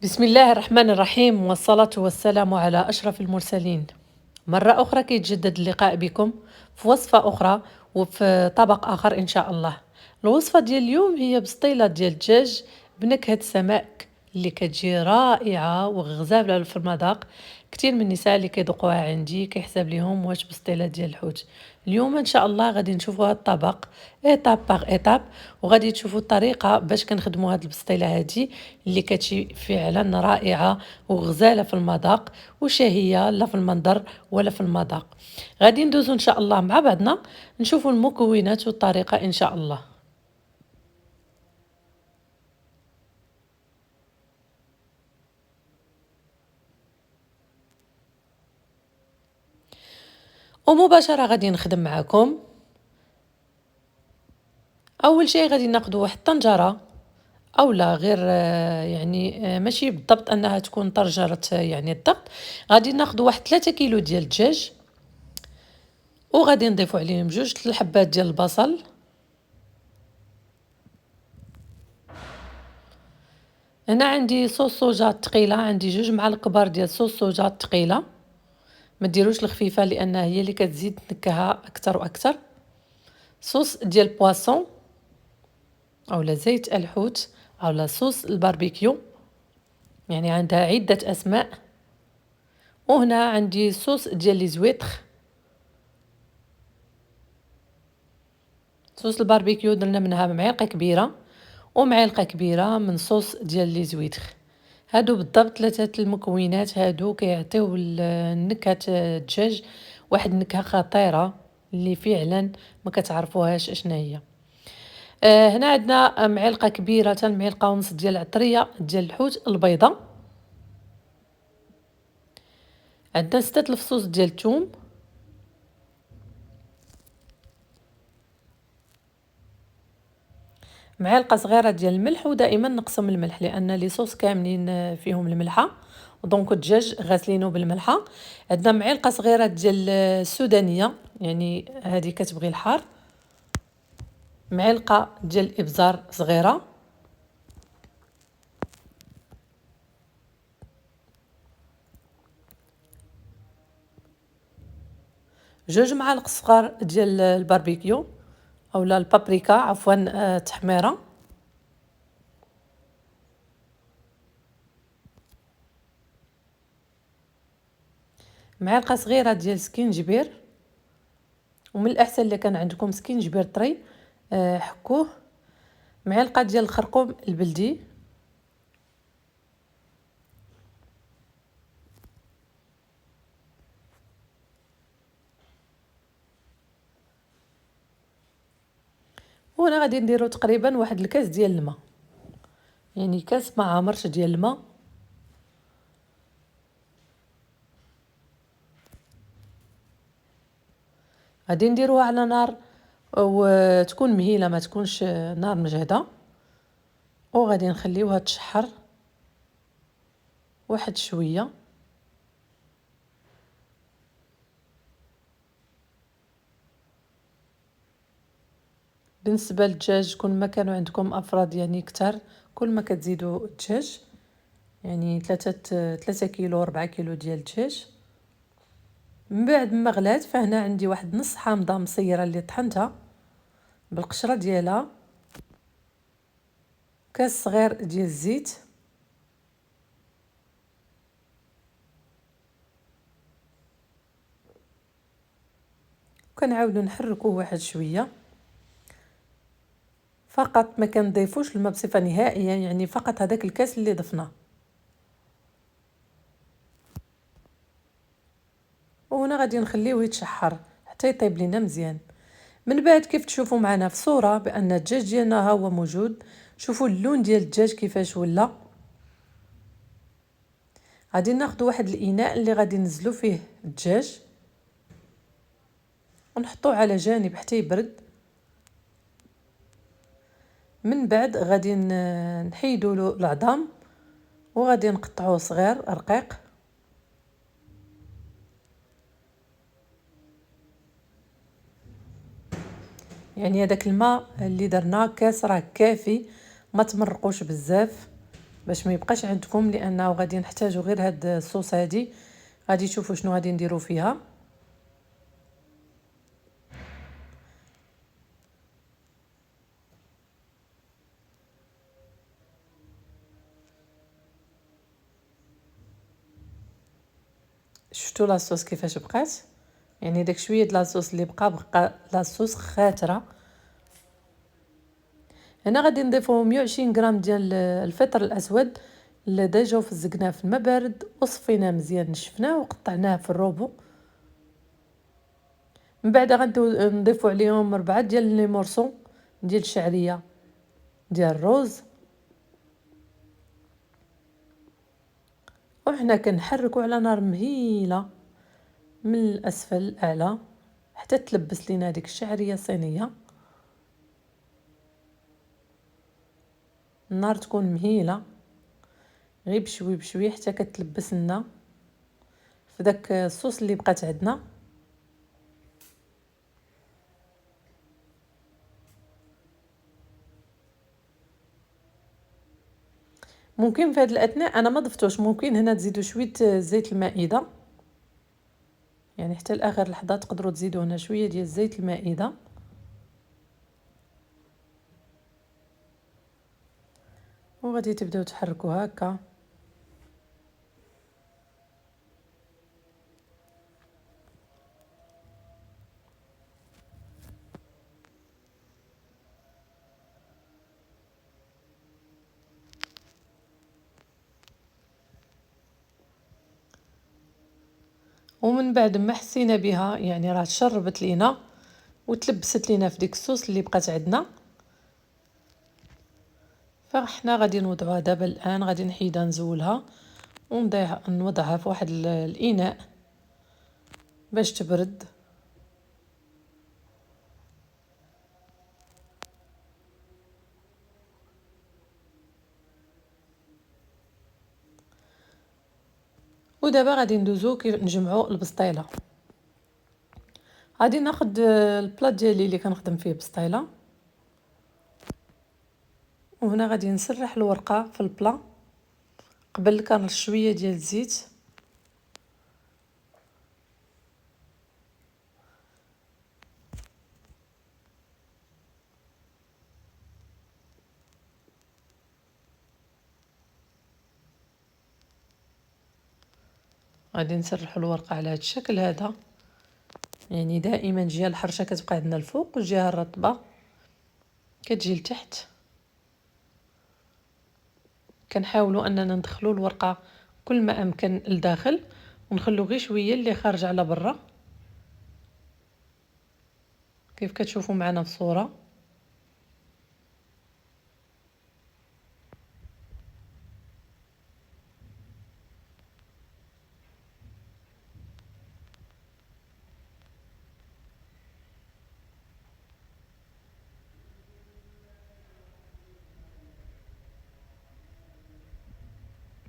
بسم الله الرحمن الرحيم والصلاة والسلام على أشرف المرسلين. مرة أخرى كيتجدد اللقاء بكم في وصفة أخرى وفي طبق آخر إن شاء الله. الوصفة ديال اليوم هي بسطيلة ديال الدجاج بنكهة سماك اللي كتجي رائعة وغزالة في المذاق. كثير من النساء اللي كيذوقوها عندي كيحسب ليهم واش بسطيلة ديال الحوت. اليوم ان شاء الله غادي نشوفوا هذا الطبق ايتاب باغ ايتاب، وغادي تشوفوا الطريقه باش كنخدموا هذه البسطيله هذه اللي كتجي فعلا رائعه وغزاله في المذاق وشهيه لا في المنظر ولا في المذاق. غادي ندوزو ان شاء الله مع بعضنا نشوفوا المكونات والطريقه ان شاء الله. ومباشره غادي نخدم معكم. اول شيء غادي ناخذ واحد الطنجره او لا غير ماشي بالضبط انها تكون طرجره يعني الضغط. غادي ناخذ واحد 3 كيلو ديال الدجاج وغادي نضيفوا عليهم جوج الحبات ديال البصل. هنا عندي صوص صوجا ثقيله، عندي 2 معالق كبار ديال صوص صوجا ثقيله، ما ديروش الخفيفه لانها هي اللي كتزيد نكهه اكثر واكثر. صوص ديال بواسون اولا زيت الحوت اولا صوص الباربيكيو، يعني عندها عده اسماء. وهنا عندي صوص ديال لي زويتر، صوص الباربيكيو درنا منها معلقه كبيره ومعلقه كبيره من صوص ديال لي زويتر. هادو بالضبط 3 المكونات هادو كيعطيو النكهه الدجاج واحد النكهه خطيره اللي فعلا ما كتعرفوهاش اشنا هي. هنا عندنا معلقه كبيره حتى معلقه ونص ديال العطريه ديال الحوت البيضاء. عندنا 6 الفصوص ديال الثوم، معلقه صغيره ديال الملح، ودائما نقسم الملح لان لي صوص كاملين فيهم الملحه دونك الدجاج غاسلينه بالملحه. عندنا معلقه صغيره ديال السودانيه يعني هذه كتبغي الحار، معلقه ديال الابزار صغيره، جوج معالق صغار ديال الباربيكيو اولا البابريكا عفوا تحميره، معلقه صغيره ديال سكينجبير، ومن الاحسن اللي كان عندكم سكينجبير طري حكوه، معلقه ديال الخرقوم البلدي، وهنا غادي نديرو تقريبا واحد الكاس ديال الماء، يعني كاس مع مرش ديال الماء. غادي نديروها على نار وتكون مهيله ما تكونش نار مجهده، وغادي نخليوها تشحر واحد شويه. بالنسبه للدجاج كل ما كانوا عندكم افراد يعني كتر كل ما كتزيدوا الدجاج، يعني 3 كيلو 4 كيلو ديال الدجاج. من بعد ما غلات فهنا عندي واحد نص حامضه مصيره اللي طحنتها بالقشره ديالها، كاس صغير ديال الزيت، وكنعاودو نحركوه واحد شويه. فقط ما كنضيفوش الماء بصفه نهائيه، يعني فقط هذاك الكاس اللي ضفناه. وهنا غادي نخليوه يتشحر حتى يطيب لينا مزيان. من بعد كيف تشوفوا معنا في الصوره بان الدجاج ديالنا ها هو موجود، شوفوا اللون ديال الدجاج كيفاش ولا. غادي ناخذ واحد الاناء اللي غادي ننزلوا فيه الدجاج ونحطوه على جانب حتى يبرد. من بعد غادي نحيدوا له العظام وغادي نقطعوه صغير رقيق. يعني هذاك الماء اللي درنا كاس راه كافي، ما تمرقوش بزاف باش ما يبقاش عندكم، لانه غادي نحتاجو غير هاد الصوص هادي. غادي تشوفوا شنو غادي نديرو فيها. شفتوا لاصوص كيفاش بقات؟ يعني داك شويه د لاصوص اللي بقى لاصوص خاتره. هنا غادي نضيفو 120 غرام ديال الفطر الاسود اللي ديجا فزقناه في الماء بارد وصفيناه مزيان، نشفناه وقطعناه في الروبو. من بعد غنضيفو عليهم 4 ديال لي مورسو ديال الشعريه ديال الروز، وحنا كنحركو على نار مهيله من الاسفل للاعلى حتى تلبس لينا ديك الشعريه الصينيه. النار تكون مهيله غير بشوي بشوي حتى كتلبس لنا في داك الصوص اللي بقات عندنا. ممكن في هذه الاثناء انا ما ضفتوش، ممكن هنا تزيدوا شويه زيت المائده، يعني حتى لاخر لحظه تقدروا تزيدوا هنا شويه ديال زيت المائده. وغادي تبداو تحركوا هكا. ومن بعد ما حسينا بها يعني راه تشربت لينا وتلبست لينا في ديك الصوص اللي بقات عندنا، فاحنا غادي نوضعوها دابا. الان غادي نحيدها نزولها ونوضعها في واحد الاناء باش تبرد. ودابا غادي ندوزو كيف نجمعوا البسطيله. غادي ناخذ البلاط ديالي اللي كنخدم فيه بسطيله، وهنا غادي نسرح الورقه في البلا. قبل كنرش شويه ديال الزيت، غادي نسرحوا الورقه على هذا الشكل هذا. يعني دائما الجهه الحرشه كتبقى عندنا الفوق والجهه الرطبه كتجي لتحت. كنحاولوا اننا ندخلوا الورقه كل ما امكن لداخل ونخلو غير شويه اللي خارج على برا كيف كتشوفوا معنا في الصوره.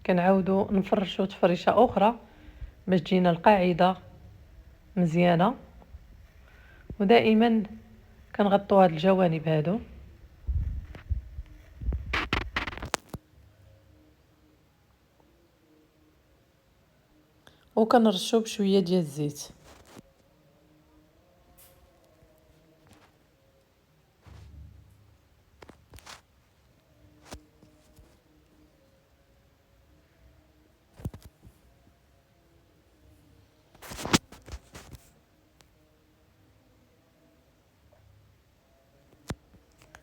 كنعاودوا نفرشوا تفريشه اخرى باش تجينا القاعده مزيانه. ودائما كنغطوا هاد الجوانب هادو وكنرشوا بشويه ديال الزيت.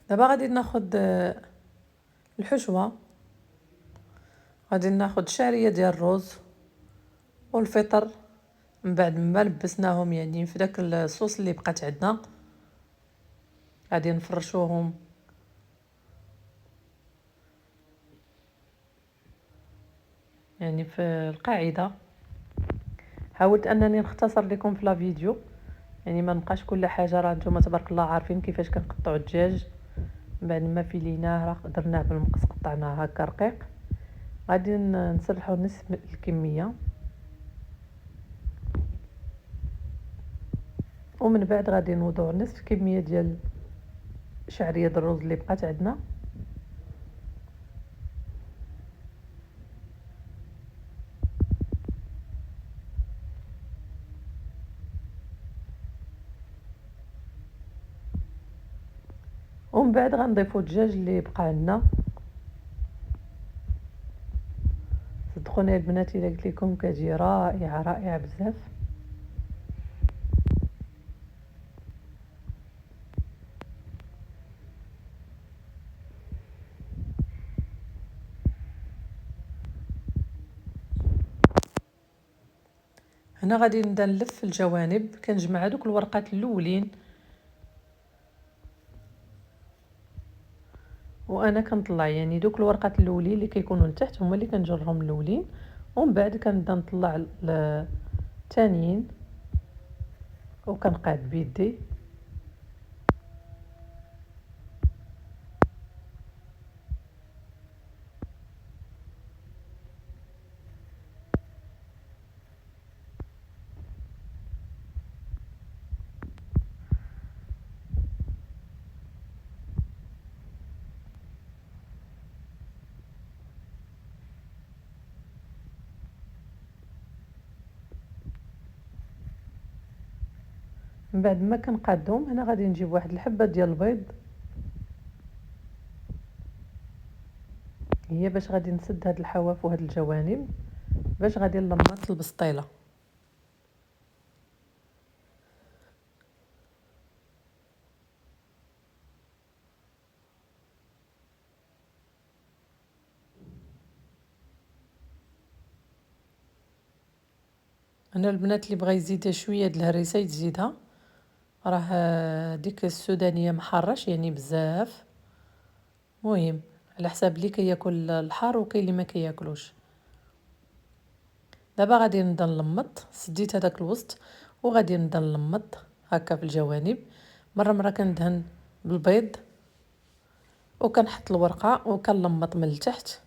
دابا غادي ناخذ الحشوه. غادي ناخذ شعريه ديال الروز والفطر. من بعد ما لبسناهم يعني في داك الصوص اللي بقات عندنا غادي نفرشوهم يعني في القاعده. حاولت انني نختصر لكم في لا فيديو، يعني ما نبقاش كل حاجه. راه نتوما تبارك الله عارفين كيفاش كنقطعوا الدجاج. من بعد ما فيليناه راه درناه بالمقص قطعناه هكا رقيق. غادي نسرحوا نصف الكميه، ومن بعد غادي نوضعوا نصف كميه ديال شعريه الرز اللي بقات عندنا. ومن بعد غنضيفو الدجاج اللي بقى لنا. صدقوني البنات الا قلت لكم كتجي رائعه رائعه بزاف. هنا غادي نبدا نلف الجوانب، كنجمع هذوك الورقات الاولين وانا كنطلع يعني دوك الورقات الاولين اللي كيكونوا لتحت هما اللي كنجرهم الاولين، ومن بعد كنبدا نطلع الثانيين وكنقاد بيدي. من بعد ما كنقادهم هنا غادي نجيب واحد الحبه ديال البيض، هي باش غادي نسد هاد الحواف وهاد الجوانب باش غادي نلمط البسطيله. انا البنات اللي بغى يزيدها شويه د الهريسه يزيدها، راه ديك السودانيه محرش يعني بزاف، مهم على حساب اللي كياكل الحار وكاين اللي ما كياكلوش. دابا غادي نبدا نلمط، سديت هذاك الوسط وغادي نبدا نلمط هكا في الجوانب، مره كندهن بالبيض وكنحط الورقه وكنلمط من التحت.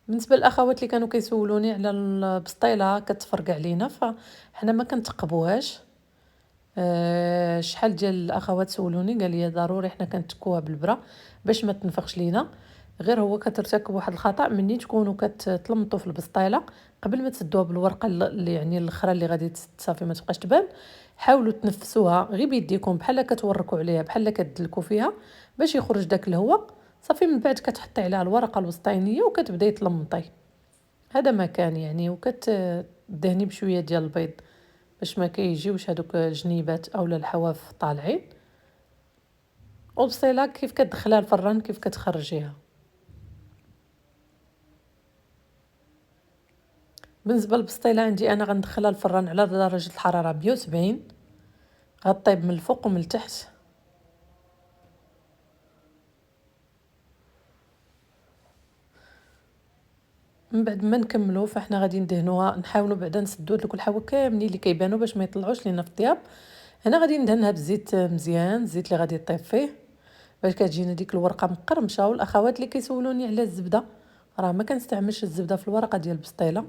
بالنسبه للاخوات اللي كانوا كيسولوني على البسطيله كتفرقع علينا، فحنا ما كنتقبوهاش. شحال ديال الاخوات سولوني قال لي ضروري حنا كنتكوها بالبرا باش ما تنفخش لينا، غير هو كترتكب واحد الخطا مني تكونوا كتلمطوا في البسطيله قبل ما تسدوها بالورقه اللي يعني الاخرى اللي غادي تصافي ما تبقاش تبان. حاولوا تنفسوها غير بيديكم بحال كتوركوا عليها بحال كتدلكوا فيها باش يخرج داك الهواء صافي. من بعد كتحطي عليها الورقه الوسطانيه وكتبداي تلمطي، هذا ما كان يعني، وكتدهني بشويه ديال البيض باش ما كيجيوش هذوك الجنيبات اولا الحواف طالعين. والبصيله كيف كتدخلها الفران كيف كتخرجيها. بالنسبه للبسطيله عندي انا غندخلها الفران على درجه الحراره 170، غطيب من الفوق ومن التحت. من بعد ما نكملوا فاحنا غادي ندهنوها، نحاولوا بعدا نسدوا دوك الحواف كاملين اللي كيبانوا باش ما يطلعوش لينا في الطياب. هنا غادي ندهنها بالزيت مزيان، الزيت اللي غادي يطيب فيه باش كتجينا ديك الورقه مقرمشه. والاخوات اللي كيسولوني على الزبده، راه ما كنستعملش الزبده في الورقه ديال البسطيله،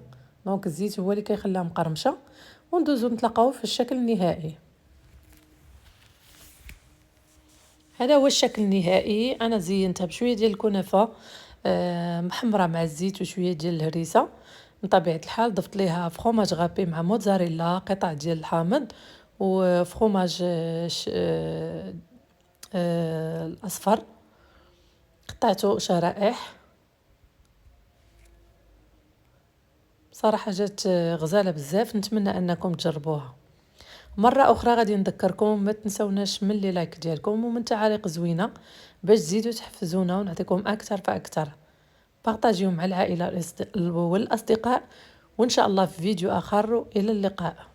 دونك الزيت هو اللي كيخليها مقرمشه. وندوزو نتلاقاو في الشكل النهائي. هذا هو الشكل النهائي. انا زينتها بشويه ديال الكنافه محمره مع الزيت وشويه ديال الهريسه. من طبيعه الحال ضفت ليها فخوماج غابي مع موتزاريلا، قطع ديال الحامض، وفخوماج الاصفر قطعته شرائح. بصراحه جات غزاله بزاف، نتمنى انكم تجربوها. مره اخرى غادي نذكركم ما تنسوناش من لي لايك ديالكم ومن تعاليق زوينه باش تزيدوا تحفزونا ونعطيكم اكثر فاكثر. بارطاجيو مع العائله والاصدقاء، وان شاء الله في فيديو اخر، الى اللقاء.